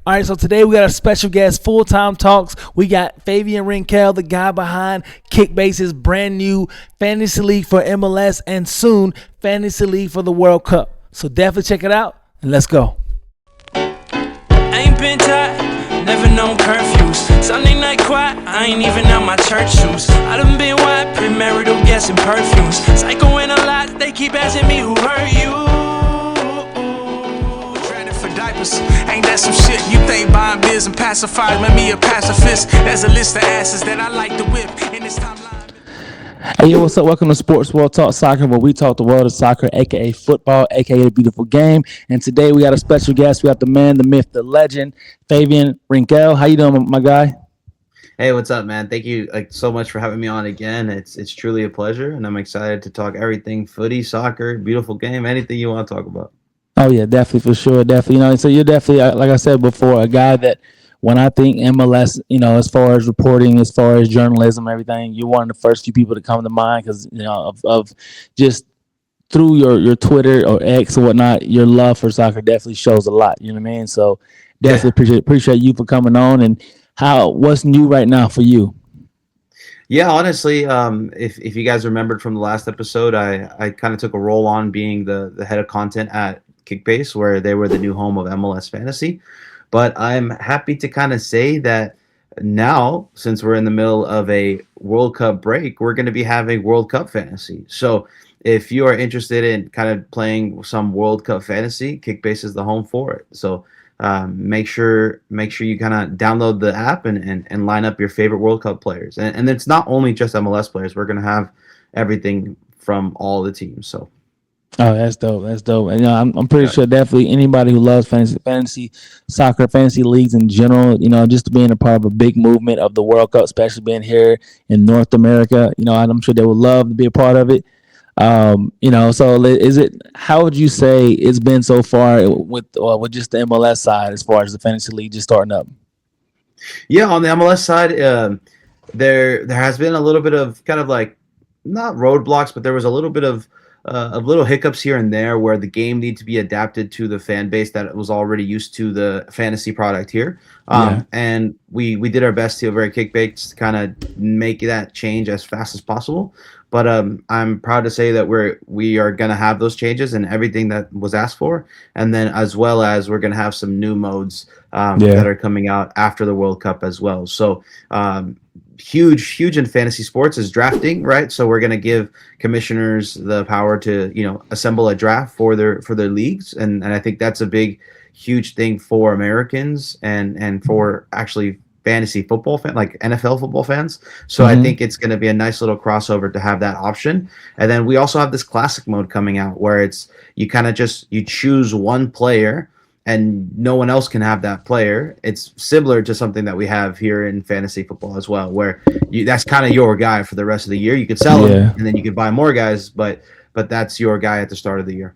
All right, so today we got a special guest, Full-Time Talks. We got Favian Renkel, the guy behind Kickbase's brand new fantasy league for MLS and soon fantasy league for the World Cup. So definitely check it out and let's go. Ain't been tight, never known curfews. Sunday night quiet, I ain't even out my church shoes. I done been wide, premarital guessing perfumes. Psycho in a lot, they keep asking me who hurt you. Ain't that some shit? You think buying beers and pacifiers made me a pacifist? There's a list of asses that I like to whip in this timeline. Hey, yo, what's up? Welcome to Sports World Talk Soccer, where we talk the world of soccer, aka football, aka the beautiful game. And today we got a special guest. We got the man, the myth, the legend, Favian Renkel. How you doing, my guy? Hey, what's up, man? Thank you so much for having me on again. It's truly a pleasure, and I'm excited to talk everything footy, soccer, beautiful game, anything you want to talk about. Oh, yeah, definitely, for sure, definitely. So you're definitely, like I said before, a guy that when I think MLS, as far as reporting, as far as journalism, everything, you're one of the first few people to come to mind because, of just through your Twitter or X or whatnot, your love for soccer definitely shows a lot, you know what I mean? So definitely appreciate you for coming on. And what's new right now for you? Yeah, honestly, if you guys remembered from the last episode, I kind of took a role on being the head of content at Kickbase, where they were the new home of MLS Fantasy. But I'm happy to kind of say that now, since we're in the middle of a World Cup break, we're going to be having World Cup Fantasy. So if you are interested in kind of playing some World Cup Fantasy, Kickbase is the home for it. So make sure you kind of download the app and line up your favorite World Cup players. And it's not only just MLS players. We're going to have everything from all the teams. So. Oh, that's dope. That's dope. And I'm pretty sure definitely anybody who loves fantasy soccer, fantasy leagues in general, just being a part of a big movement of the World Cup, especially being here in North America, I'm sure they would love to be a part of it. So how would you say it's been so far with just the MLS side as far as the fantasy league just starting up? Yeah, on the MLS side, there has been a little bit of kind of like not roadblocks, but there was a little bit of little hiccups here and there where the game needed to be adapted to the fan base that was already used to the fantasy product here. And we did our best over at Kickbase to kind of make that change as fast as possible. But I'm proud to say that we are going to have those changes and everything that was asked for. And then as well as we're going to have some new modes that are coming out after the World Cup as well. So huge in fantasy sports is drafting, right? So we're going to give commissioners the power to assemble a draft for their leagues, and I think that's a huge thing for Americans and for actually fantasy football like NFL football fans. So I think it's going to be a nice little crossover to have that option. And then we also have this classic mode coming out where it's you kind of you choose one player and no one else can have that player. It's similar to something that we have here in fantasy football as well, where that's kind of your guy for the rest of the year. You could sell him, and then you could buy more guys, but that's your guy at the start of the year.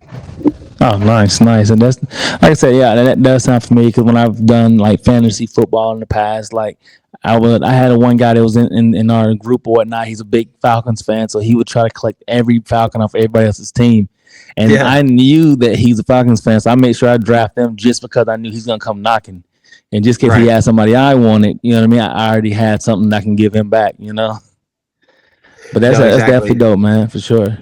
Oh, nice. And that's, like I said, that does sound for me because when I've done like fantasy football in the past, like I had one guy that was in our group or whatnot. He's a big Falcons fan, so he would try to collect every Falcon off everybody else's team. And I knew that he's a Falcons fan, so I made sure I draft him just because I knew he's going to come knocking. And just in case he had somebody I wanted, you know what I mean? I already had something I can give him back, But that's definitely dope, man, for sure.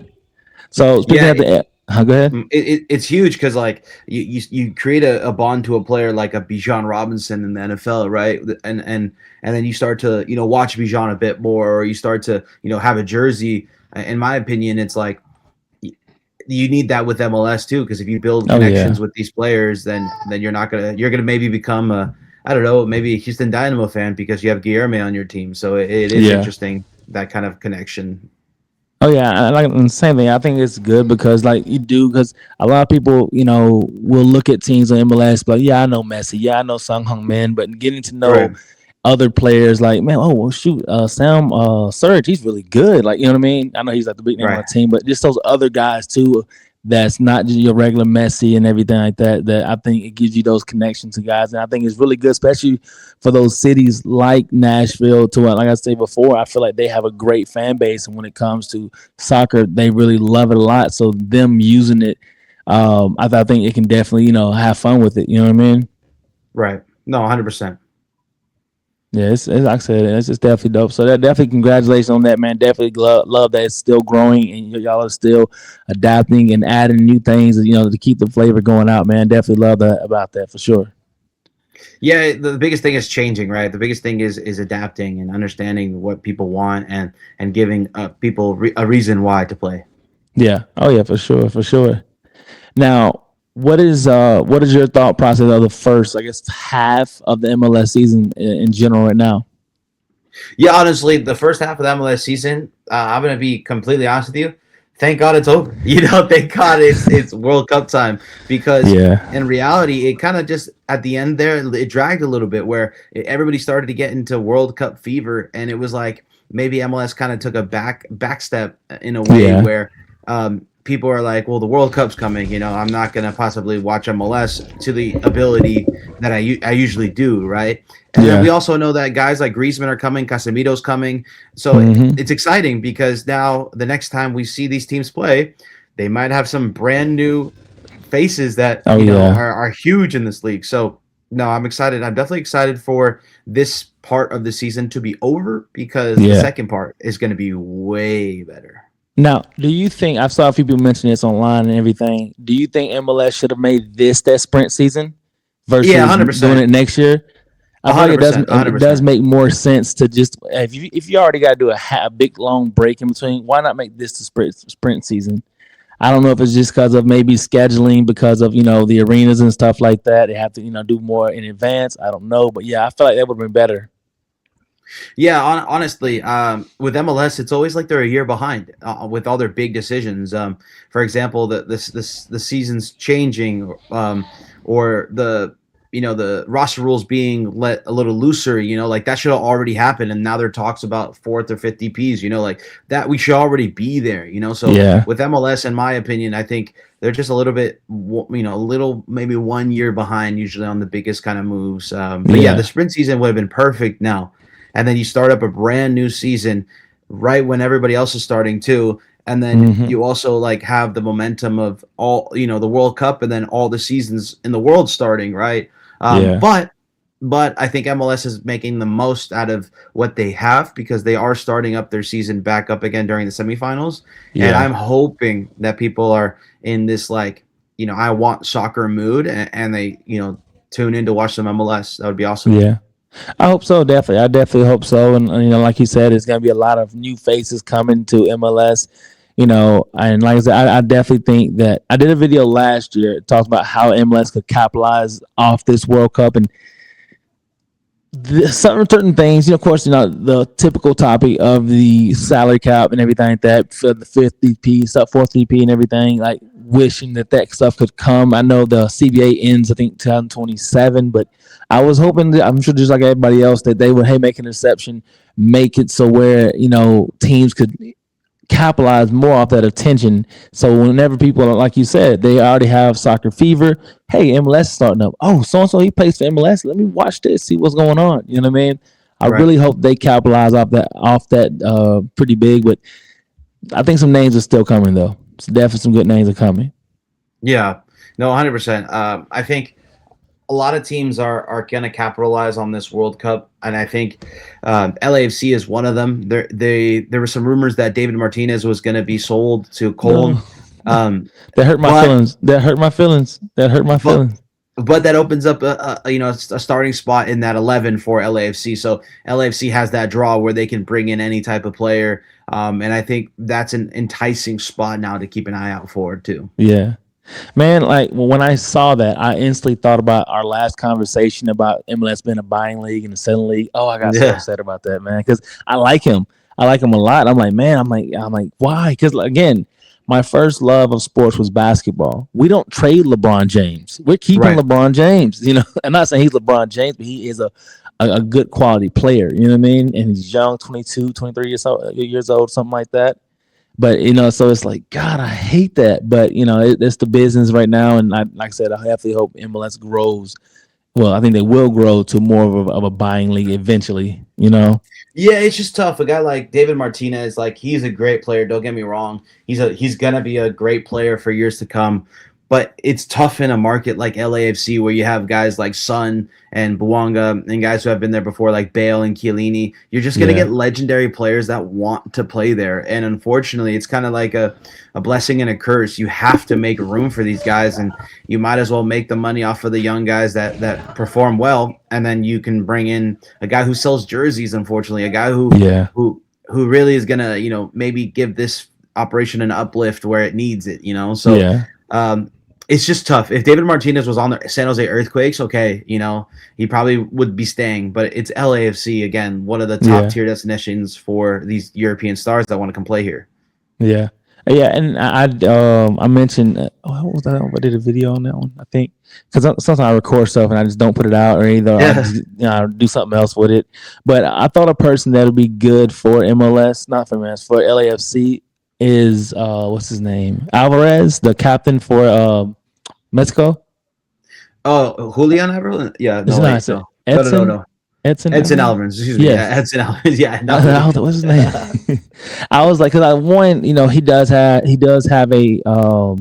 So speaking of the go ahead. It's huge because like you create a bond to a player like a Bijan Robinson in the NFL, right? And then you start to watch Bijan a bit more, or you start to have a jersey. In my opinion, it's like you need that with MLS too, because if you build connections with these players, then you're gonna maybe become maybe a Houston Dynamo fan because you have Guilherme on your team. So it is interesting, that kind of connection. Oh yeah, like the same thing. I think it's good because because a lot of people, will look at teams on MLS, but I know Messi, I know Sung Hung Min, but getting to know other players, like Sam Surge, he's really good. Like, you know what I mean? I know he's like the big name on the team, but just those other guys too. That's not just your regular Messi and everything like that. That I think it gives you those connections to guys, and I think it's really good, especially for those cities like Nashville. Like I said before, I feel like they have a great fan base, and when it comes to soccer, they really love it a lot. So them using it, I think it can definitely have fun with it. You know what I mean? Right. No, 100%. Yeah, it's like I said, it's just definitely dope. So that definitely congratulations on that, man. Definitely love that it's still growing and y'all are still adapting and adding new things, to keep the flavor going out, man. Definitely love that about that for sure. Yeah, the biggest thing is changing, right? The biggest thing is adapting and understanding what people want and giving people a reason why to play. Yeah. Oh yeah, for sure, for sure. Now, what is your thought process of the first, I guess, half of the MLS season in general right now? Yeah, honestly, the first half of the MLS season, I'm gonna be completely honest with you. Thank God it's over. Thank God it's World Cup time because Yeah. in reality, it kind of just at the end there, it dragged a little bit where everybody started to get into World Cup fever, and it was like maybe MLS kind of took a back step in a way Yeah. where people are like, well, the World Cup's coming. I'm not gonna possibly watch MLS to the ability that I usually do, right? And then we Yeah. also know that guys like Griezmann are coming, Casemiro's coming. So Hmm. it's exciting because now the next time we see these teams play, they might have some brand new faces that, Oh yeah. are huge in this league. So no, I'm excited. I'm definitely excited for this part of the season to be over because the Yeah. second part is going to be way better. Now, do you think I've saw a few people mention this online and everything? Do you think MLS should have made this that sprint season Yeah, versus doing 100%. it next year? I feel like it does. 100%. It does 100%. make more sense to just if you already got to do a big long break in between, why not make this the sprint season? I don't know if it's just because of maybe scheduling, because of the arenas and stuff like that. They have to do more in advance. I don't know, but yeah, I feel like that would have been better. Yeah, honestly, with MLS, it's always like they're a year behind with all their big decisions. For example, the season's changing, or the roster rules being let a little looser. Like that should have already happened, and now there are talks about fourth or fifth DPS. Like that we should already be there. So Yeah, with MLS, in my opinion, I think they're just a little bit, a little maybe 1 year behind usually on the biggest kind of moves. But yeah, the yeah, sprint season would have been perfect now, and then you start up a brand new season right when everybody else is starting too, and then hmm, you also like have the momentum of all the World Cup and then all the seasons in the world starting, right? um, yeah, but but I think MLS is making the most out of what they have because they are starting up their season back up again during the semifinals, and yeah, I'm hoping that people are in this like I want soccer mood, and they tune in to watch some MLS. That would be awesome. yeah. I hope so. Definitely, I definitely hope so. And like you said, it's gonna be a lot of new faces coming to MLS. And like I said, I definitely think that I did a video last year. It talks about how MLS could capitalize off this World Cup and certain things. Of course, the typical topic of the salary cap and everything like that for the fifth DP, fourth DP, and everything. Like wishing that stuff could come. I know the CBA ends, I think, 2027, but I was hoping that I'm sure just like everybody else that they would make an exception, make it so where teams could capitalize more off that attention. So whenever people, like you said, they already have soccer fever. Hey, MLS is starting up. Oh, so and so he plays for MLS. Let me watch this, see what's going on. You know what I mean? I Right. really hope they capitalize off that pretty big. But I think some names are still coming though. So definitely some good names are coming. Yeah. No, 100%. I think a lot of teams are going to capitalize on this World Cup, and I think LAFC is one of them. There were some rumors that David Martinez was going to be sold to No, Cologne, um, that hurt my but feelings. That hurt my feelings. That hurt my but feelings. but that opens up a starting spot in that 11 for LAFC. So LAFC has that draw where they can bring in any type of player, and I think that's an enticing spot now to keep an eye out for too. Yeah. Man, like when I saw that, I instantly thought about our last conversation about MLS being a buying league and a selling league. Oh, I got so Yeah. upset about that, man, because I like him. I like him a lot. I'm like, man, I'm like, why? Because again, my first love of sports was basketball. We don't trade LeBron James. We're keeping Right. LeBron James. I'm not saying he's LeBron James, but he is a good quality player. You know what I mean? And he's young, 22, 23 years old, something like that. But so it's like, God, I hate that. But it's the business right now, and like I said, I definitely hope MLS grows. Well, I think they will grow to more of a buying league eventually. Yeah, it's just tough. A guy like David Martinez, like he's a great player. Don't get me wrong. He's gonna be a great player for years to come. but it's tough in a market like LAFC where you have guys like Sun and Buanga and guys who have been there before like Bale and Chiellini. You're just going to Yeah. get legendary players that want to play there. And unfortunately, it's kind of like a blessing and a curse. You have to make room for these guys, and you might as well make the money off of the young guys that perform well. And then you can bring in a guy who sells jerseys, unfortunately, a guy Yeah. who really is going to, maybe give this operation an uplift where it needs it. So Yeah. it's just tough. If David Martinez was on the San Jose Earthquakes, okay, he probably would be staying. But it's LAFC again, one of the top tier destinations for these European stars that want to come play here. Yeah. Yeah, and I mentioned what was that? I did a video on that one. I think because sometimes I record stuff and I just don't put it out, or either I just, do something else with it. But I thought a person that would be good for MLS, not for MLS, for LAFC is what's his name? Alvarez, the captain for Mexico. Oh, Julian Alvarez? Yeah, It's not no. Edson. No. Edson Alvarez, excuse me. Yes. Yeah, Edson Alvarez. Yeah, What's his name? I was like, because he does have a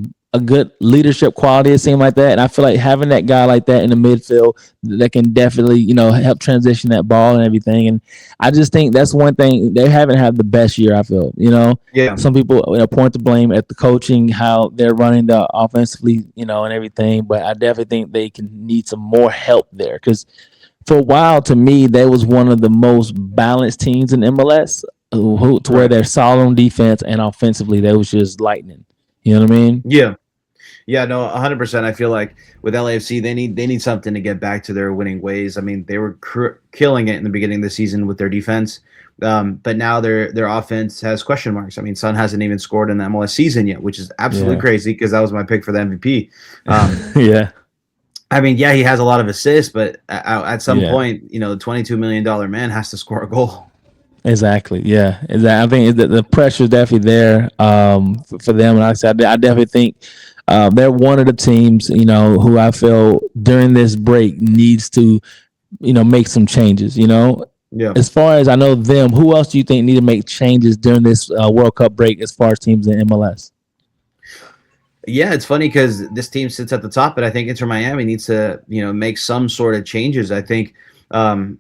good leadership quality. It seemed like that, and I feel like having that guy like that in the midfield that can definitely help transition that ball and everything. And I just think that's one thing they haven't had the best year. I feel Yeah. some people point the blame at the coaching, how they're running the offensively, and everything. But I definitely think they can need some more help there because for a while, to me, they was one of the most balanced teams in MLS, to where they're solid on defense and offensively, they was just lightning. You know what I mean? Yeah. Yeah, no, 100%. I feel like with LAFC, they need something to get back to their winning ways. I mean, they were killing it in the beginning of the season with their defense, but now their offense has question marks. I mean, Son hasn't even scored in the MLS season yet, which is absolutely crazy because that was my pick for the MVP. Yeah. I mean, yeah, he has a lot of assists, but at some point, the $22 million man has to score a goal. Exactly. Yeah. Exactly. I think the pressure is definitely there for them. And like I said, I definitely think they're one of the teams, who I feel during this break needs to, make some changes. Yeah. As far as I know them, who else do you think need to make changes during this World Cup break as far as teams in MLS? Yeah, it's funny because this team sits at the top, but I think Inter Miami needs to, make some sort of changes. I think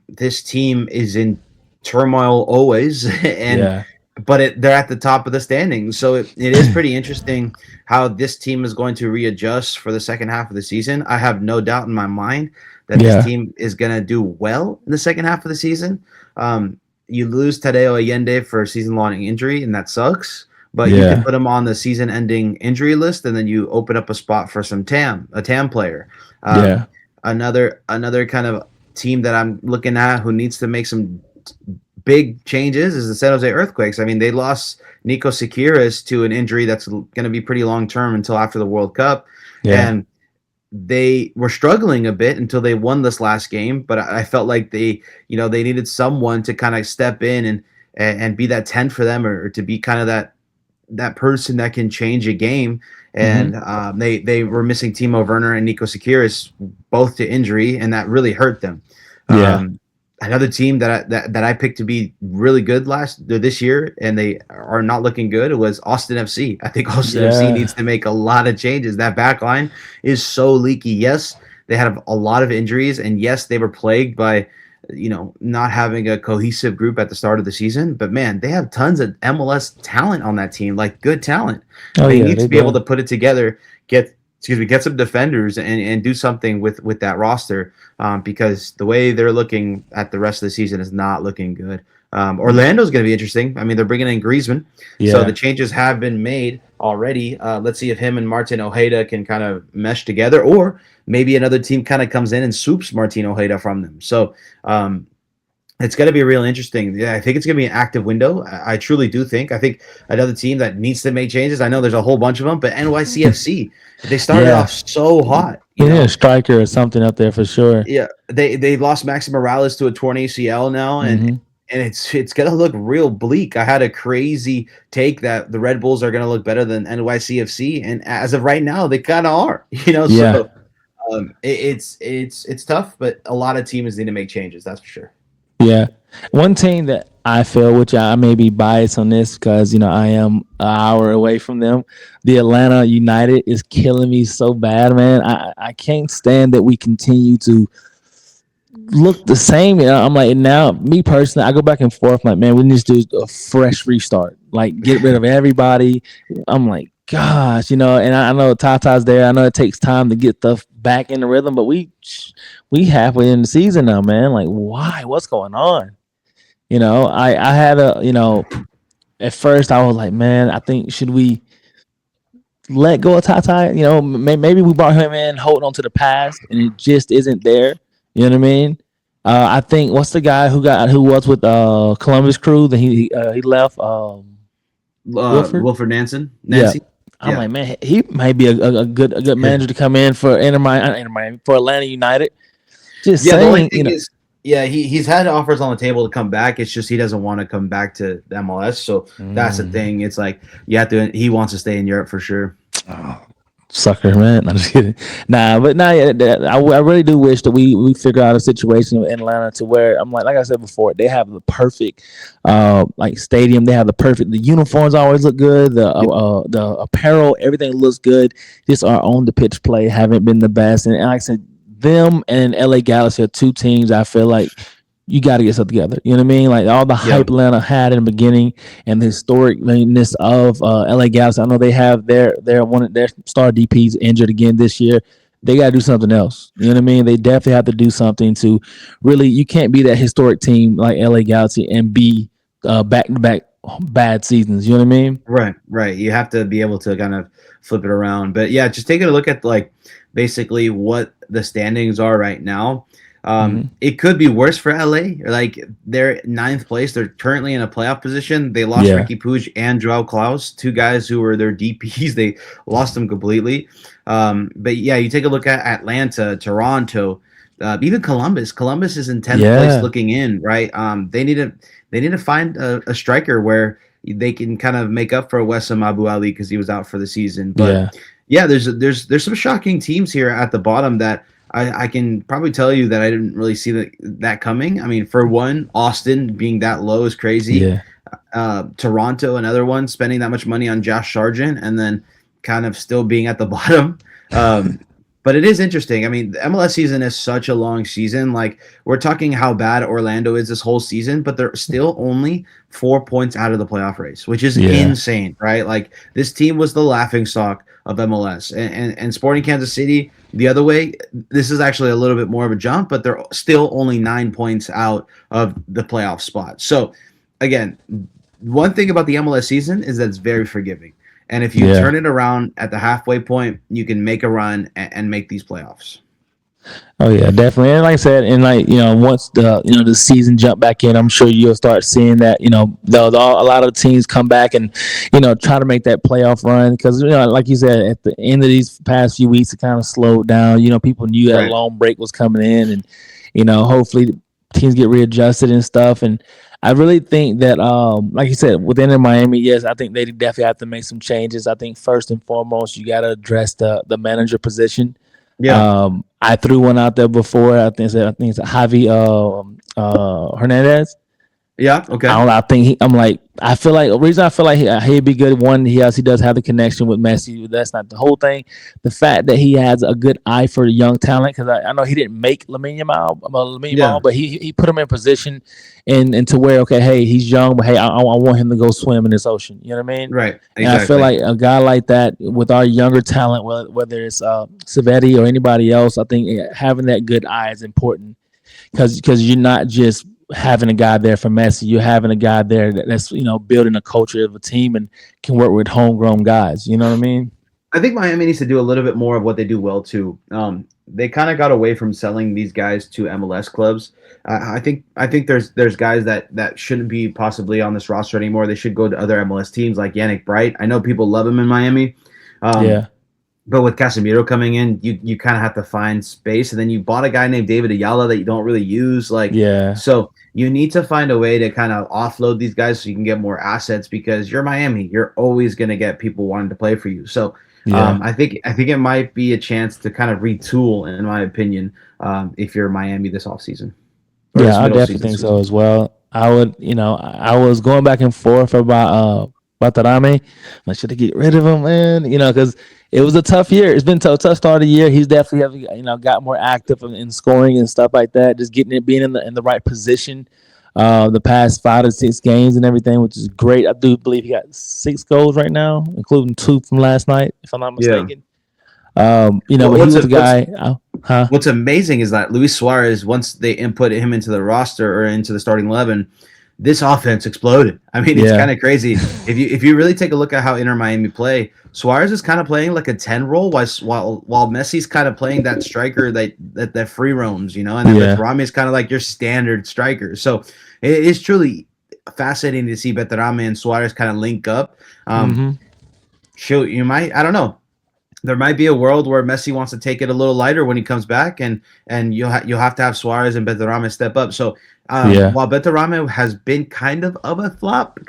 this team is in turmoil always, but they're at the top of the standings. So it is pretty interesting how this team is going to readjust for the second half of the season. I have no doubt in my mind that this team is going to do well in the second half of the season. You lose Tadeo Allende for a season-long injury, and that sucks. But you can put him on the season-ending injury list, and then you open up a spot for a TAM player. Another kind of team that I'm looking at who needs to make some big changes is the San Jose Earthquakes. I mean, they lost Nico Sikiris to an injury that's going to be pretty long-term until after the World Cup. And they were struggling a bit until they won this last game. But I felt like they needed someone to kind of step in and be that 10 for them, or to be kind of that person that can change a game. And they were missing Timo Werner and Nico Sikiris both to injury, and that really hurt them. Another team that I picked to be really good this year, and they are not looking good, was Austin FC. I think Austin FC needs to make a lot of changes. That back line is so leaky. Yes, they had a lot of injuries, and yes, they were plagued by not having a cohesive group at the start of the season. But man, they have tons of MLS talent on that team, like good talent. They need to be able to put it together, get some defenders and do something with that roster, because the way they're looking at the rest of the season is not looking good. Orlando's going to be interesting. I mean, they're bringing in Griezmann, so the changes have been made already. Let's see if him and Martin Ojeda can kind of mesh together, or maybe another team kind of comes in and swoops Martin Ojeda from them. So it's going to be real interesting. Yeah, I think it's going to be an active window. I truly do think. I think another team that needs to make changes, I know there's a whole bunch of them, but NYCFC, they started off so hot. A striker or something up there for sure. Yeah, they lost Maxi Morales to a torn ACL now, and it's going to look real bleak. I had a crazy take that the Red Bulls are going to look better than NYCFC, and as of right now, they kind of are. So it's tough, but a lot of teams need to make changes. That's for sure. Yeah. One team that I feel, which I may be biased on this because I am an hour away from them. The Atlanta United is killing me so bad, man. I can't stand that we continue to look the same. I'm like, now, me personally, I go back and forth. Like, man, we need to do a fresh restart. Like, get rid of everybody. I'm like, gosh, and I know Tata's there. I know it takes time to get stuff back in the rhythm, but we halfway in the season now, man. Like, why? What's going on? I had at first I was like, man, I think should we let go of Tata? Maybe we brought him in holding on to the past, and it just isn't there. You know what I mean? I think what's the guy who was with Columbus Crew? Then he left. Wilford. Wilford Nancy. Yeah. I'm Yeah. like, man, he might be a good manager to come in for Inter Miami, for Atlanta United. Just Yeah, the only saying, thing is, yeah, he's had offers on the table to come back. It's just he doesn't want to come back to the MLS. So that's the thing. It's like you have to. He wants to stay in Europe for sure. Oh, sucker, man. I'm just kidding. I really do wish that we figure out a situation in Atlanta to where I'm like I said before, they have the perfect like stadium. They have the uniforms always look good. The apparel, everything looks good. Just our on the pitch play haven't been the best. And like I said, them and LA Galaxy are two teams I feel like you got to get stuff together. You know what I mean? Like all the hype Atlanta had in the beginning and the historicness of LA Galaxy. I know they have their one of their star DPs injured again this year. They got to do something else. You know what I mean? They definitely have to do something to really. You can't be that historic team like LA Galaxy and be back to back bad seasons. You know what I mean? Right. You have to be able to kind of flip it around. But yeah, just taking a look at like basically what the standings are right now. It could be worse for LA. Like they're ninth place. They're currently in a playoff position. They lost Ricky Puig and Joao Klaus, two guys who were their DPs. They lost them completely. But yeah, you take a look at Atlanta, Toronto, even Columbus. Columbus is in 10th place looking in, right? They need to find a striker where they can kind of make up for Wessam Abu Ali because he was out for the season. But yeah, there's some shocking teams here at the bottom that I can probably tell you that I didn't really see that coming. I mean, for one, Austin being that low is crazy. Yeah. Toronto, another one, spending that much money on Josh Sargent and then kind of still being at the bottom. But it is interesting. I mean, the MLS season is such a long season. Like we're talking how bad Orlando is this whole season, but they're still only 4 points out of the playoff race, which is insane, right? Like this team was the laughingstock of MLS and Sporting Kansas City the other way. This is actually a little bit more of a jump, but they're still only 9 points out of the playoff spot. So again, one thing about the MLS season is that it's very forgiving. And if you turn it around at the halfway point, you can make a run and make these playoffs. Oh yeah, definitely. And like I said, and once the season jump back in, I'm sure you'll start seeing that a lot of teams come back and try to make that playoff run because like you said, at the end of these past few weeks, it kind of slowed down. People knew that long break was coming in, and hopefully teams get readjusted and stuff. And I really think that, like you said, within Miami, yes, I think they definitely have to make some changes. I think first and foremost, you got to address the manager position. Yeah. I threw one out there before. I think it's Javi Hernandez. Yeah. Okay. I think I feel like the reason I feel like he'd be good. One, he does have the connection with Messi. That's not the whole thing. The fact that he has a good eye for young talent, because I know he didn't make Lamine Yamal, but he put him in position and to where hey, he's young, but hey, I want him to go swim in this ocean. You know what I mean? Right. Exactly. And I feel like a guy like that with our younger talent, whether it's Savetti or anybody else, I think having that good eye is important because you're not just having a guy there for Messi, you're having a guy there that's building a culture of a team and can work with homegrown guys. You know what I mean? I think Miami needs to do a little bit more of what they do well too. They kind of got away from selling these guys to MLS clubs. I think there's guys that shouldn't be possibly on this roster anymore. They should go to other MLS teams like Yannick Bright. I know people love him in Miami. But with Casemiro coming in, you kind of have to find space. And then you bought a guy named David Ayala that you don't really use. So you need to find a way to kind of offload these guys so you can get more assets because you're Miami. You're always going to get people wanting to play for you. So I think it might be a chance to kind of retool, in my opinion, if you're Miami this offseason. Yeah, I definitely think so as well. I would, I was going back and forth about Batarame. I should I get rid of him, man? Because it was a tough year. It's been tough start of the year. He's definitely have, got more active in scoring and stuff like that. Just getting it, being in the right position. The past 5 to 6 games and everything, which is great. I do believe he got 6 goals right now, including 2 from last night, if I'm not Yeah. mistaken. Well, But he was a guy. Huh? what's amazing is that Luis Suarez, once they input him into the roster or into the starting 11, this offense exploded. I mean, it's Yeah, kind of crazy. If you really take a look at how Inter Miami play, Suarez is kind of playing like a 10 role, while Messi's kind of playing that striker that free roams, and then yeah. Betarame is kind of like your standard striker. So it is truly fascinating to see Betarame and Suarez kind of link up. Um, Hmm. shoot, I don't know, there might be a world where Messi wants to take it a little lighter when he comes back, and you'll have to have Suarez and Betarame step up. So Yeah, while Betarame has been kind of a flop,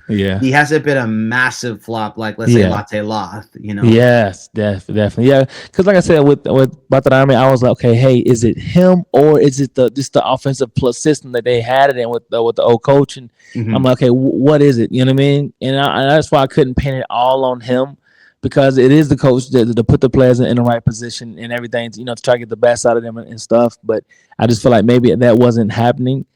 yeah. he hasn't been a massive flop like, let's say, Yeah. Latte Loth. Yes, definitely. Yeah, because like I said with Batarami, I was like, okay, hey, is it him or is it the offensive plus system that they had it in with the old coach? And I'm Hmm. like, okay, what is it? You know what I mean? And that's why I couldn't pin it all on him because it is the coach to put the players in the right position and everything, to try to get the best out of them and stuff. But I just feel like maybe that wasn't happening.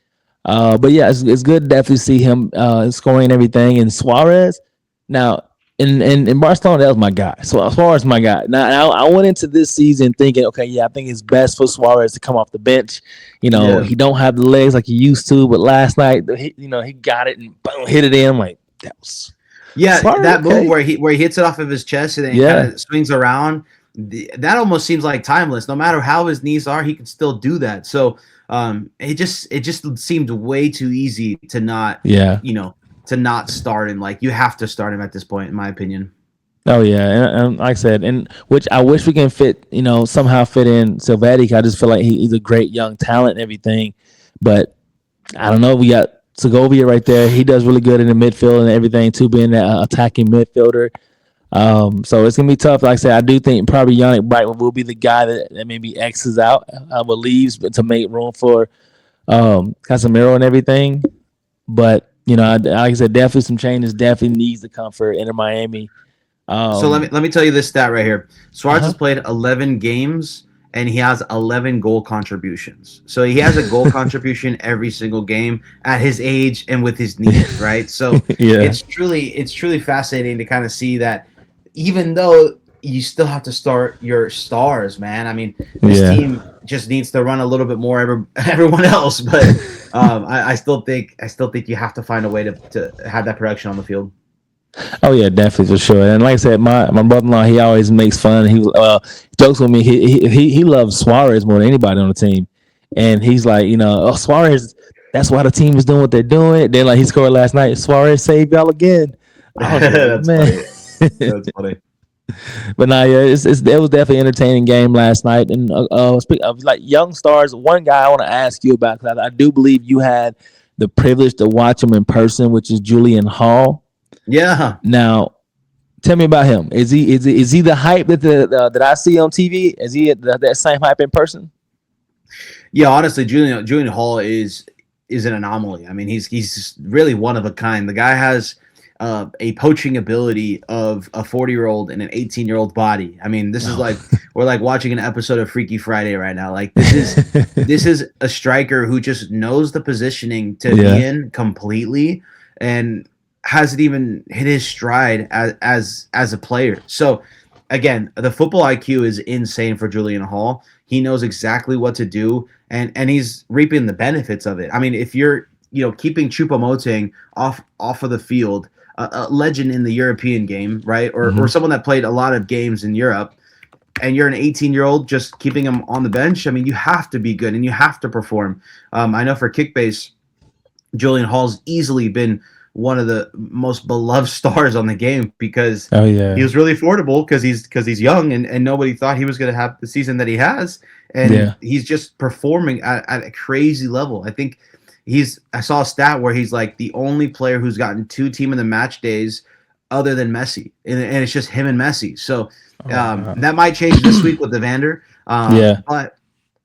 But yeah, it's good to definitely see him scoring and everything. And Suarez, now in Barcelona, that was my guy. So Suarez, my guy. Now I went into this season thinking, okay, yeah, I think it's best for Suarez to come off the bench. Yeah. He don't have the legs like he used to, but last night, he got it and boom, hit it in. Like that was Yeah, Suarez. that move Okay, where he hits it off of his chest and then kind yeah, of swings around, that almost seems like timeless. No matter how his knees are, he can still do that. So it just seemed way too easy to not yeah. to not start him. Like, you have to start him at this point, in my opinion. Oh yeah, and like I said, and which I wish we can fit, somehow fit in Silvetti. I just feel like he's a great young talent and everything, but I don't know. We got Segovia right there. He does really good in the midfield and everything too, being that attacking midfielder. So it's gonna be tough. Like I said, I do think probably Yannick Brightman will be the guy that maybe X's out, but leaves, but to make room for Casemiro and everything. But like I said, definitely some changes. Definitely needs to come for Inter Miami. So let me Um, let me tell you this stat right here. Suarez has uh-huh. played 11 games and he has 11 goal contributions. So he has a goal contribution every single game at his age and with his knees, right? So Yeah, it's truly fascinating to kind of see that, even though you still have to start your stars, man. I mean, this yeah. team just needs to run a little bit more everyone else, but I still think you have to find a way to have that production on the field. Oh yeah, definitely for sure. And like I said, my brother in law, he always makes fun. He jokes with me. He loves Suarez more than anybody on the team, and he's like, oh Suarez, that's why the team is doing what they're doing. Then like he scored last night. Suarez saved y'all again. I was like, That's man. funny. That's funny. But nah, yeah, it was definitely an entertaining game last night. And speak of like young stars, one guy I want to ask you about because I do believe you had the privilege to watch him in person, which is Julian Hall. Yeah. Now, tell me about him. Is he the hype that I see on TV? Is he that same hype in person? Yeah, honestly, Julian Hall is an anomaly. I mean, he's really one of a kind. The guy has a poaching ability of a 40-year-old and an 18-year-old body. I mean, this is like, Oh. we're like watching an episode of Freaky Friday right now. Like, this is a striker who just knows the positioning to be Yeah, in completely and hasn't even hit his stride as a player. So again, the football IQ is insane for Julian Hall. He knows exactly what to do, and he's reaping the benefits of it. I mean, if you're keeping Choupo-Moting off of the field, a legend in the European game, right, or hmm, someone that played a lot of games in Europe, and you're an 18-year-old just keeping him on the bench, I mean, you have to be good and you have to perform. I know for Kickbase, Julian Hall's easily been one of the most beloved stars on the game because oh he yeah, was really affordable because he's young and nobody thought he was going to have the season that he has, and yeah. he's just performing at a crazy level. I think I saw a stat where he's like the only player who's gotten 2 team of the match days other than Messi, and it's just him and Messi. So Oh wow. that might change this week with Evander, Yeah, but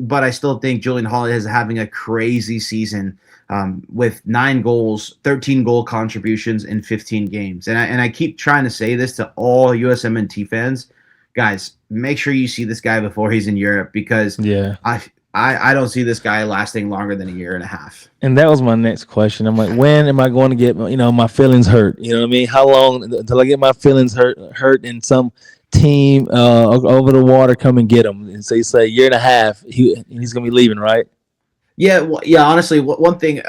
but I still think Julian Holiday is having a crazy season with 9 goals, 13 goal contributions in 15 games. And I keep trying to say this to all USMNT fans, guys, make sure you see this guy before he's in Europe, because Yeah. I don't see this guy lasting longer than a year and a half. And that was my next question. I'm like, when am I going to get, my feelings hurt? You know what I mean? How long until I get my feelings hurt and some team over the water come and get him? And so you say year and a half, he's going to be leaving, right? Yeah, well, yeah. Honestly, one thing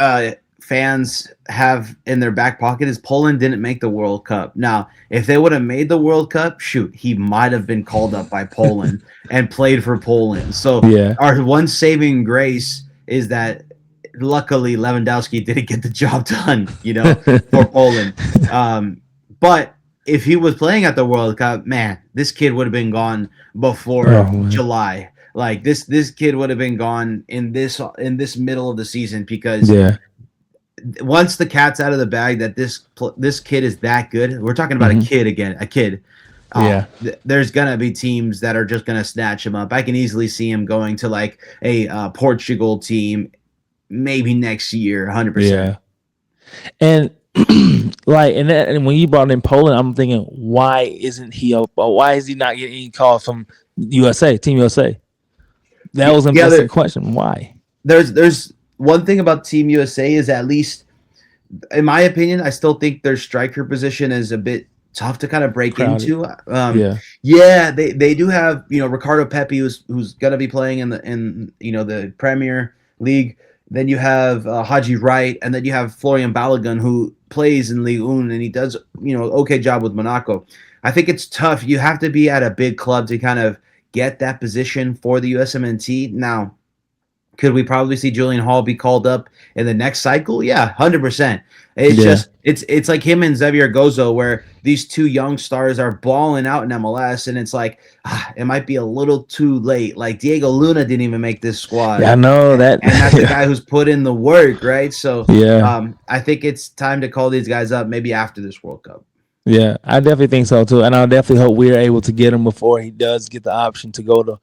fans have in their back pocket is Poland didn't make the World Cup. Now, if they would have made the World Cup, shoot, he might have been called up by Poland and played for Poland. So Yeah. our one saving grace is that luckily Lewandowski didn't get the job done, for Poland. But if he was playing at the World Cup, man, this kid would have been gone before July. Like this kid would have been gone in this middle of the season, because Yeah. once the cat's out of the bag that this kid is that good, we're talking about a kid again, a kid. Yeah. There's gonna be teams that are just gonna snatch him up. I can easily see him going to like a Portugal team, maybe next year, 100%. Yeah. And like, and when you brought in Poland, I'm thinking, why isn't he up? Why is he not getting any calls from USA, Team USA? That was an interesting question. Why? There's one thing about Team USA is, at least in my opinion, I still think their striker position is a bit tough to kind of break into. They do have Ricardo Pepi, who's gonna be playing in the Premier League. Then you have Haji Wright, and then you have Florian Balogun, who plays in Ligue 1, and he does okay job with Monaco. I think it's tough. You have to be at a big club to kind of get that position for the USMNT. Now, could we probably see Julian Hall be called up in the next cycle? Yeah, 100%. It's like him and Xavier Gozo, where these two young stars are balling out in MLS, and it's like it might be a little too late. Like Diego Luna didn't even make this squad. Yeah, I know that, and that's the guy who's put in the work, right? So I think it's time to call these guys up maybe after this World Cup. Yeah, I definitely think so too, and I definitely hope we're able to get him before he does get the option to go to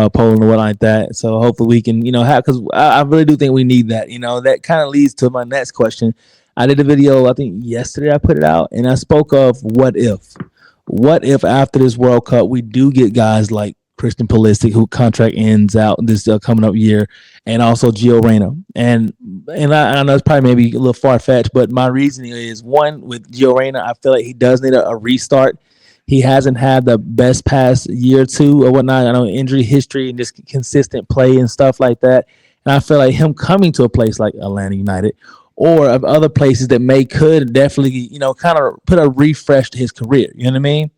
Poland or what like that. So hopefully we can, have, because I really do think we need that. That kind of leads to my next question. I did a video, I think yesterday I put it out, and I spoke of what if after this World Cup we do get guys like Christian Pulisic, who contract ends out this coming up year, and also Gio Reyna. And I know it's probably maybe a little far fetched, but my reasoning is, one, with Gio Reyna, I feel like he does need a restart. He hasn't had the best past year or two or whatnot. I know injury history and just consistent play and stuff like that. And I feel like him coming to a place like Atlanta United or of other places that could definitely, kind of put a refresh to his career. You know what I mean?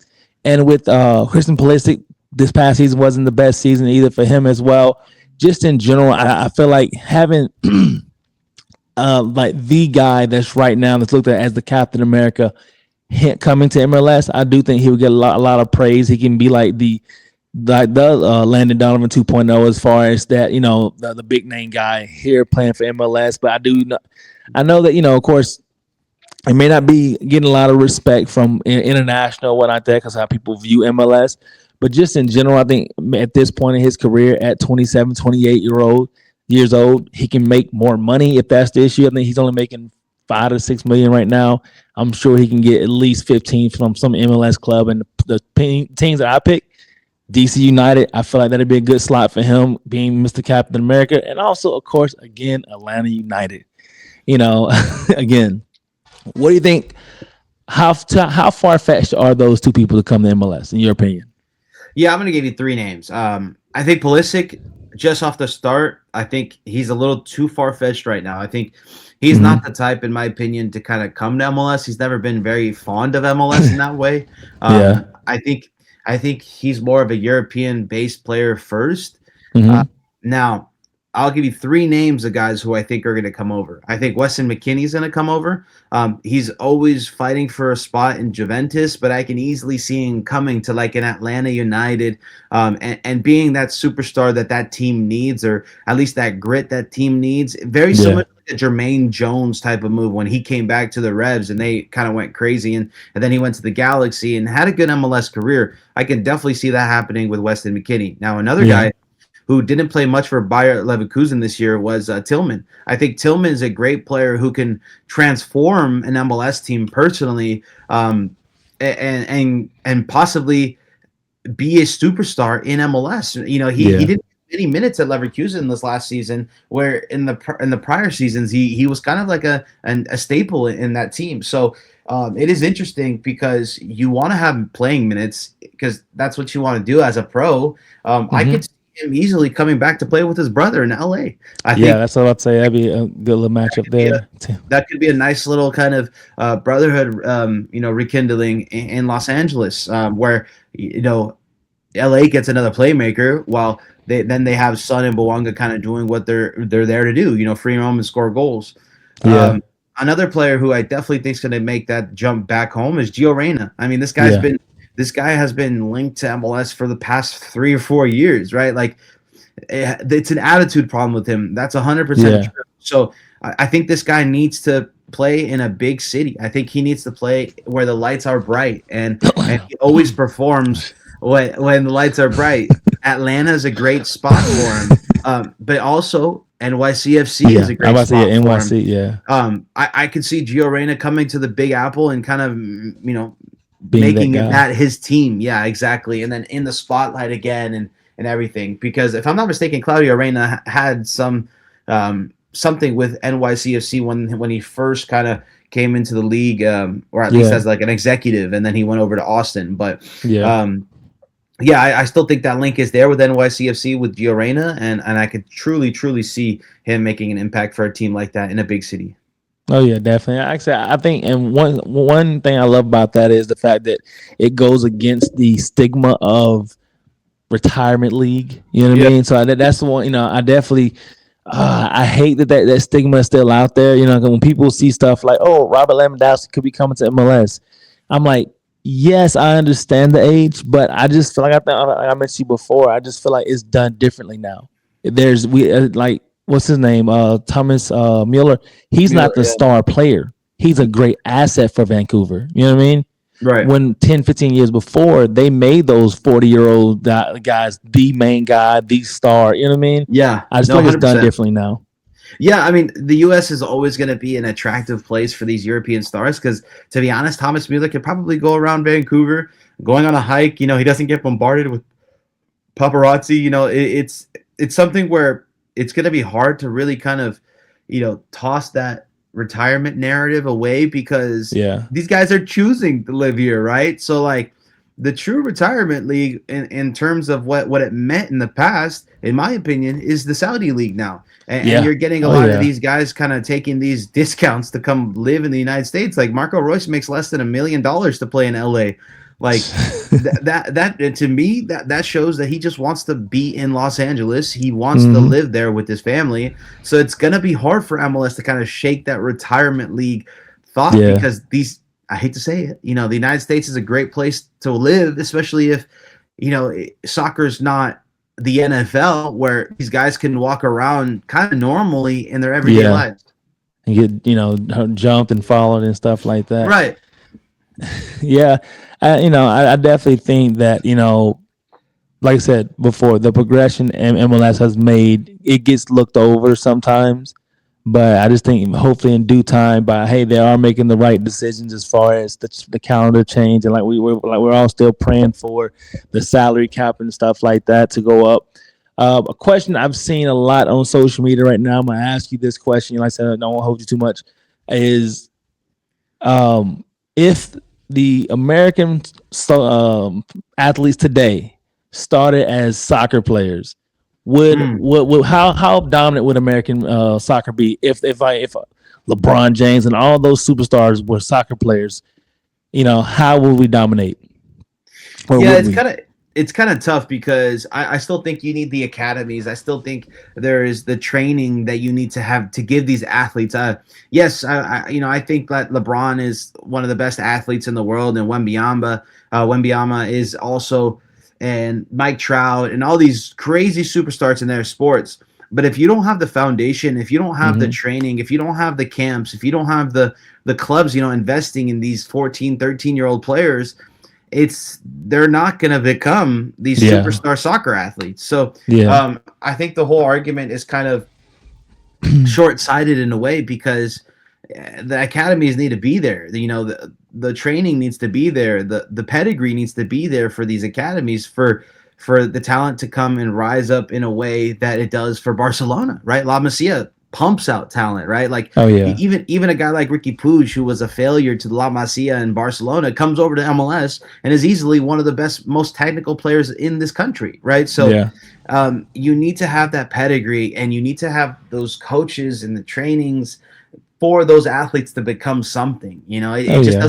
And with Christian Pulisic, this past season wasn't the best season either for him as well. Just in general, I feel like having like the guy that's right now that's looked at as the Captain America coming to MLS, I do think he would get a lot of praise. He can be like the Landon Donovan 2.0 as far as that, the big name guy here playing for MLS. But I know that, of course, it may not be getting a lot of respect from international, what like that, because how people view MLS. But just in general, I think at this point in his career, at 27, 28 years old, he can make more money if that's the issue. I think he's only making $5 to $6 million right now. I'm sure he can get at least 15 from some MLS club. And the teams that I pick, DC United, I feel like that'd be a good slot for him, being Mr. Captain America. And also, of course, again, Atlanta United. Again, what do you think? How far-fetched are those two people to come to MLS, in your opinion? Yeah, I'm going to give you 3 names. I think Pulisic, just off the start, I think he's a little too far-fetched right now. I think he's not the type, in my opinion, to kind of come to MLS. He's never been very fond of MLS in that way. I think he's more of a European-based player first. Now, I'll give you 3 names of guys who I think are going to come over. I think Weston McKennie's going to come over. He's always fighting for a spot in Juventus, but I can easily see him coming to like an Atlanta United and being that superstar that team needs, or at least that grit that team needs. Very similar to Jermaine Jones type of move when he came back to the Revs and they kind of went crazy, and then he went to the Galaxy and had a good MLS career. I can definitely see that happening with Weston McKennie. Now, another guy who didn't play much for Bayer Leverkusen this year was Tillman. I think Tillman is a great player who can transform an MLS team personally, and possibly be a superstar in MLS. He didn't have any minutes at Leverkusen this last season, where in the prior seasons he was kind of like a staple in that team. So it is interesting because you want to have him playing minutes because that's what you want to do as a pro. I could see him easily coming back to play with his brother in LA. I think that's what I'd say. That'd be a good little matchup there. that could be a nice little kind of brotherhood, rekindling in Los Angeles, where LA gets another playmaker while they have Son and Bouanga kind of doing what they're there to do, free roam and score goals. Another player who I definitely think is going to make that jump back home is Gio Reyna. I mean, this guy has been linked to MLS for the past 3 or 4 years, right? Like, it's an attitude problem with him. That's 100% true. So I think this guy needs to play in a big city. I think he needs to play where the lights are bright, and he always performs when the lights are bright. Atlanta is a great spot for him, but also NYCFC is a great spot for him. I could see Gio Reyna coming to the Big Apple and kind of making that his team. Yeah, exactly. And then in the spotlight again and everything. Because if I'm not mistaken, Claudio Reyna had something with NYCFC when he first kind of came into the league, or at least as like an executive, and then he went over to Austin. But I still think that link is there with NYCFC with Gio Reyna, and I could truly see him making an impact for a team like that in a big city. Oh yeah, definitely. Actually, I think, and one thing I love about that is the fact that it goes against the stigma of retirement league. You know what I mean? So that's the one. I definitely. I hate that stigma is still out there. When people see stuff like, "Oh, Robert Lewandowski could be coming to MLS," I'm like, yes, I understand the age, but I just feel like I mentioned you before. I just feel like it's done differently now. Like, what's his name? Thomas Mueller. He's not the star player. He's a great asset for Vancouver. You know what I mean? Right. When 10, 15 years before, they made those 40-year-old guys the main guy, the star. You know what I mean? Yeah. I just feel like it's done differently now. Yeah, I mean, the U.S. is always going to be an attractive place for these European stars because, to be honest, Thomas Mueller could probably go around Vancouver, going on a hike. He doesn't get bombarded with paparazzi. It's something where it's going to be hard to really kind of, toss that retirement narrative away because these guys are choosing to live here, right? So, like, the true retirement league in terms of what it meant in the past, in my opinion, is the Saudi league now. And you're getting a lot of these guys kind of taking these discounts to come live in the United States. Like Marco Reus makes less than $1 million to play in LA. Like that to me, that shows that he just wants to be in Los Angeles. He wants to live there with his family. So it's gonna be hard for MLS to kind of shake that retirement league thought because I hate to say it, the United States is a great place to live, especially if, soccer's not the NFL where these guys can walk around kind of normally in their everyday lives. And get, jumped and followed and stuff like that. Right. I definitely think that, like I said before, the progression MLS has made, it gets looked over sometimes. But I just think hopefully in due time, they are making the right decisions as far as the calendar change, and we're all still praying for the salary cap and stuff like that to go up. A question I've seen a lot on social media right now, I'm gonna ask you this question. Like I said, I don't want to hold you too much. Is if the American athletes today started as soccer players, how dominant would American soccer be if LeBron James and all those superstars were soccer players? How would we dominate? It's kind of tough because I still think you need the academies. I still think there is the training that you need to have to give these athletes. Yes, I think that LeBron is one of the best athletes in the world, and Wembanyama is also, and Mike Trout and all these crazy superstars in their sports. But if you don't have the foundation, if you don't have the training, if you don't have the camps, if you don't have the clubs, investing in these 14, 13-year-old players, they're not going to become these Yeah. superstar soccer athletes. So Yeah. I think the whole argument is kind of short-sighted in a way, because the academies need to be there. The training needs to be there. The pedigree needs to be there for these academies, for the talent to come and rise up in a way that it does for Barcelona, right? La Masia pumps out talent, right? Like, Oh yeah. even a guy like Ricky Puig, who was a failure to La Masia in Barcelona, comes over to MLS and is easily one of the best, most technical players in this country, right? So Yeah. you need to have that pedigree, and you need to have those coaches and the trainings for those athletes to become something. Oh It just yeah.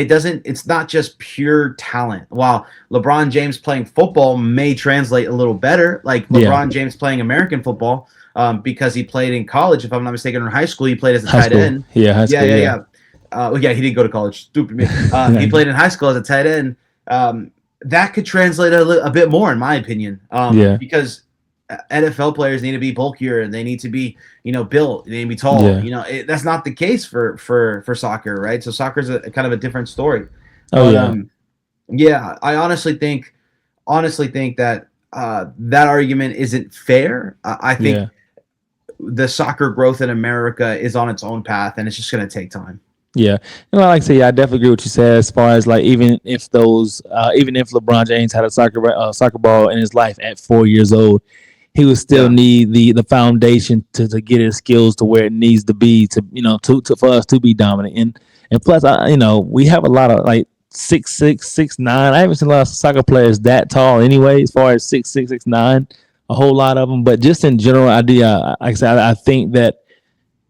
doesn't, it's not just pure talent. While LeBron James playing football may translate a little better, like Yeah. LeBron James playing American football, because he played in college, if I'm not mistaken, or high school, he played as a High tight school. end. Yeah. High Yeah, school. yeah, Yeah. yeah. Well, yeah, he did go to college. Stupid me. He played in high school as a tight end. That could translate a bit more, in my opinion, Yeah. because NFL players need to be bulkier, and they need to be, built. They need to be tall. Yeah. That's not the case for soccer, right? So soccer is a kind of a different story. Oh But yeah. yeah, I honestly think that that argument isn't fair. I think Yeah. the soccer growth in America is on its own path, and it's just going to take time. Yeah, and like I say, I definitely agree with what you said. As far as like, even if LeBron James had a soccer ball in his life at 4 years old, he would still Yeah, need the foundation to get his skills to where it needs to be to for us to be dominant. And plus, we have a lot of like 6'6", 6'9". I haven't seen a lot of soccer players that tall anyway. As far as 6'6", 6'9", a whole lot of them. But just in general idea, like I said, I think that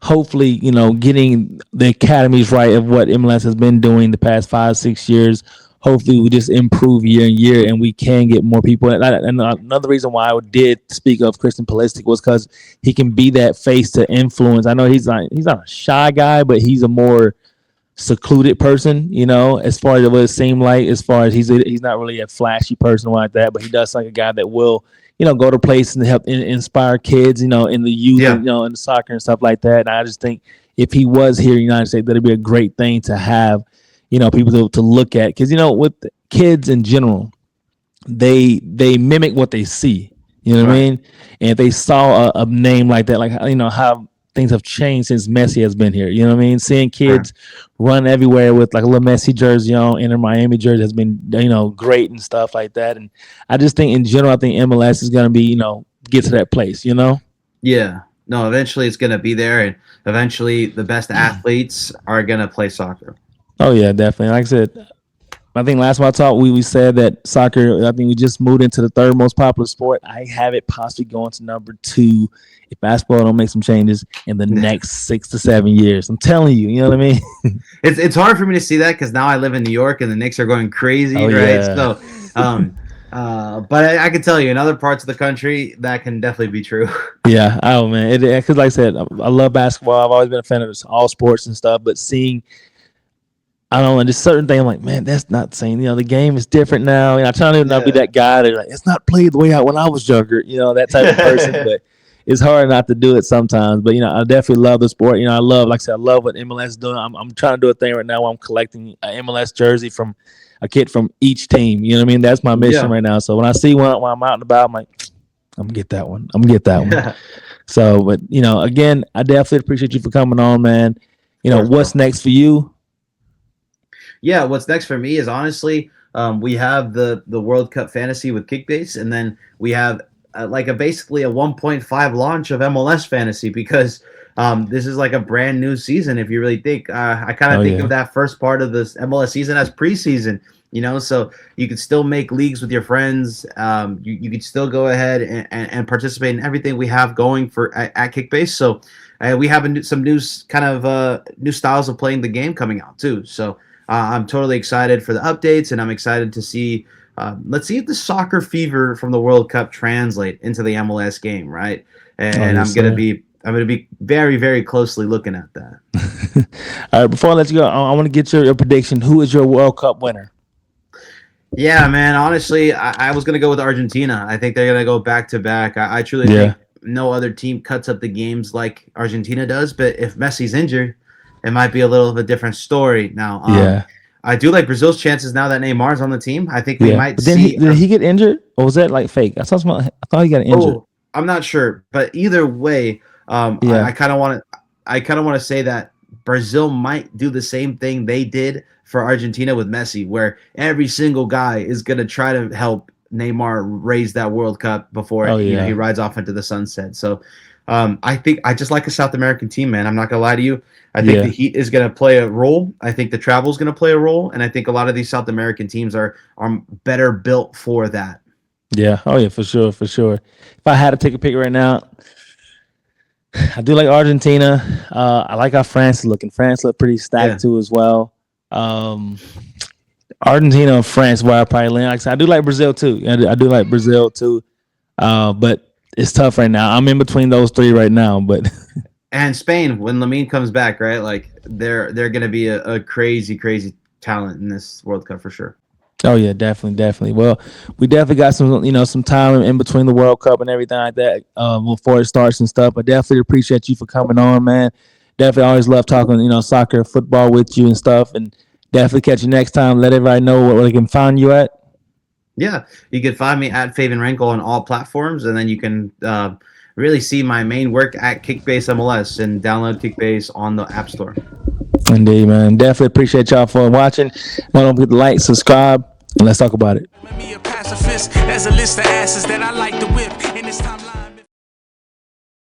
hopefully, getting the academies right of what MLS has been doing the past 5, 6 years. Hopefully, we just improve year and year, and we can get more people. And another reason why I did speak of Christian Pulisic was because he can be that face to influence. I know he's not a shy guy, but he's a more secluded person, as far as what it seemed like, as far as he's not really a flashy person like that, but he does like a guy that will, go to places and help inspire kids, in the youth, and yeah, in the soccer and stuff like that. And I just think if he was here in the United States, that'd be a great thing to have, people to look at, because with kids in general, they mimic what they see. You know what I right. mean? And if they saw a name like that, like how things have changed since Messi has been here. You know what I mean? Seeing Sure. kids run everywhere with like a little Messi jersey on, Inter Miami jersey has been great and stuff like that. And I just think in general, I think MLS is gonna be get to that place. Yeah. No, eventually it's going to be there, and eventually the best athletes are going to play soccer. Oh yeah, definitely. Like I said, I think last time I talked, we said that soccer, I think we just moved into the third most popular sport. I have it possibly going to number 2 if basketball don't make some changes in the next 6 to 7 years. I'm telling you, you know what I mean? It's hard for me to see that, because now I live in New York and the Knicks are going crazy, Oh right? yeah. So, but I can tell you, in other parts of the country, that can definitely be true. Yeah. Oh man. Because like I said, I love basketball. I've always been a fan of all sports and stuff, but seeing, I don't know, just certain things, I'm like, man, that's not saying, the game is different now. And I try to not be Yeah, that guy that like, it's not played the way out when I was younger, that type of person. But it's hard not to do it sometimes. But I definitely love the sport. I love, like I said, I love what MLS is doing. I'm trying to do a thing right now where I'm collecting an MLS jersey from a kid from each team. You know what I mean? That's my mission yeah, right now. So when I see one when I'm out and about, I'm like, I'm gonna get that one. I'm gonna get that one. yeah. So, but again, I definitely appreciate you for coming on, man. Of course, What's bro. next for you? Yeah, what's next for me is, honestly, we have the World Cup Fantasy with Kickbase, and then we have like basically a 1.5 launch of MLS Fantasy, because this is like a brand new season. If you really think, I kind Oh of think of yeah. that first part of this MLS season as preseason. So you could still make leagues with your friends. You could still go ahead and participate in everything we have going at Kickbase. So we have some new kind of new styles of playing the game coming out too. So I'm totally excited for the updates, and I'm excited to see. Let's see if the soccer fever from the World Cup translate into the MLS game, right? Oh And yes, sir. I'm gonna be very, very closely looking at that. All right, before I let you go, I want to get your prediction. Who is your World Cup winner? Yeah, man. Honestly, I was gonna go with Argentina. I think they're gonna go back to back. I truly Yeah. think no other team cuts up the games like Argentina does. But if Messi's injured, it might be a little of a different story. Now, Yeah. I do like Brazil's chances now that Neymar's on the team. I think we Yeah, might but then he see. did he get injured, or was that like fake? I thought he got injured. Oh, I'm not sure, but either way, Yeah. I kind of want to. I kind of want to say that Brazil might do the same thing they did for Argentina with Messi, where every single guy is going to try to help Neymar raise that World Cup before Oh he yeah. rides off into the sunset. So I think I just like a South American team, man. I'm not gonna lie to you. I think the Yeah. heat is going to play a role. I think the travel is going to play a role, and I think a lot of these South American teams are better built for that. Yeah. Oh yeah, for sure, for sure. If I had to take a pick right now, I do like Argentina. I like how France is looking. France look pretty Yeah. stacked too as well. Um, Argentina and France, where I probably land. Like I said, I do like Brazil too. I do like Brazil too. But it's tough right now. I'm in between those three right now. But And Spain, when Lamine comes back, right? Like they're going to be a crazy, crazy talent in this World Cup for sure. oh yeah, definitely, definitely. Well, we definitely got some time in between the World Cup and everything like that before it starts and stuff. But definitely appreciate you for coming on, man. Definitely always love talking, soccer, football with you and stuff. And definitely catch you next time. Let everybody know where they can find you at. Yeah, you can find me at Favian Renkel on all platforms, and then you can really see my main work at Kickbase MLS and download Kickbase on the App Store. Indeed, man. Definitely appreciate y'all for watching. Don't forget to like, subscribe, and let's talk about it. Me a pacifist, there's a list of asses that I like to whip in this timeline.